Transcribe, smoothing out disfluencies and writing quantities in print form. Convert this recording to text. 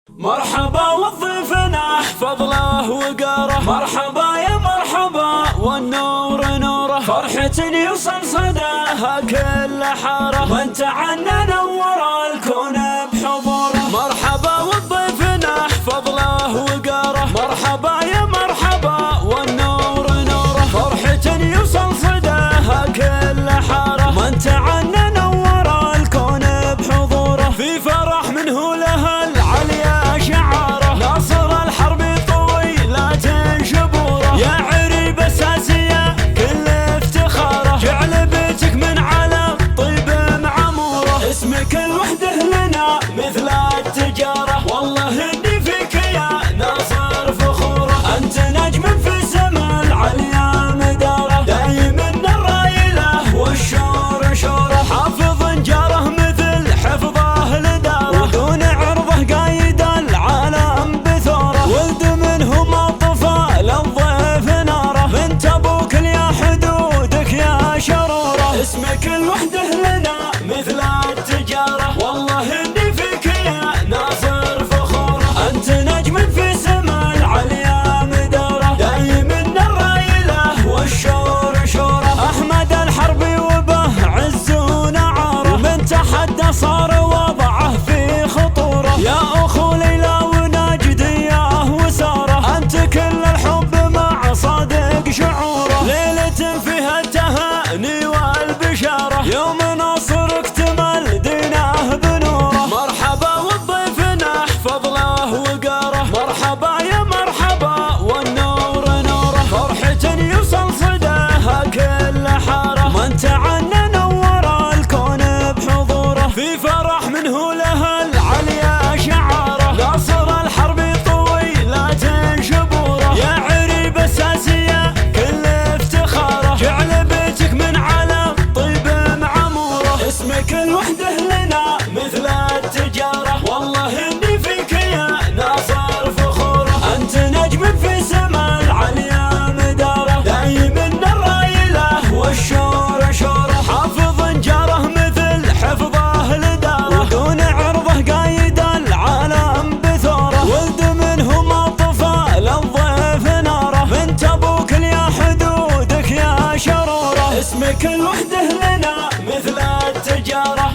مرحبا وضيفنا فضله وقاره، مرحبا يا مرحبا والنور نوره، فرحة يوصل صداها كل حاره، وانت عنا نور الكون بحضوره. مرحبا وضيفنا فضله وقاره، مرحبا يا مرحبا والنور نوره، فرحة يوصل صداها كل حاره، وانت عنا نور الكون بحضوره. في فرح منه له العليا شعاره، ناصر الحرب طويلات شبوره، يا عريب اساسيه كل افتخاره، جعل بيتك من على طيب معموره، اسمك الوحده لنا مثل التجاره، والله اني فيك يا ناصر فخوره، انت نجم في سما العليا مداره، دايم الرايله والشور شوره، حافظ جاره مثل حفظه لداره، ودون عرضه قايد العالم بثوره، ولد منهم اطفال الضيف ناره، بنت ابوك يا حدودك يا شروره، اسمك الوحده لنا مثل التجاره، والله اني فيك يا ناصر فخوره، انت نجم في سما العليا مداره، دايم الرايله والشور شوره، احمد الحربي وبه عز ونعاره، ومن تحدى صار وضعه في خطوره، يا اخو ليلى وناجديه وساره، انت كل الحب مع صادق شعوره، ليله فيها التهاني والبشاره، يوم ناصر اكتمل دينه بنوره. مرحبا وضيفنا فضله وقاره، مرحبا يا مرحبا والنور نوره، فرحة يوصل صداها كل حاره، وانت عنا نور الكون بحضوره. في فرح منه له العليا شعاره، ناصر الحرب طويلات شبوره، يا عريب اساسيه كل افتخاره، جعل بيتك من على طيب معموره، اسمك الوحده لنا مثل التجاره، والله اني فيك يا ناصر فخوره، انت نجم في سما العليا مداره، دايم الرايله والشور شوره، حافظ جاره مثل حفظه لداره، ودون عرضه قايد العالم بثوره، ولد منهم اطفال الضيف ناره، بنت ابوك يا حدودك يا شروره، اسمك الوحده لنا مثل التجاره،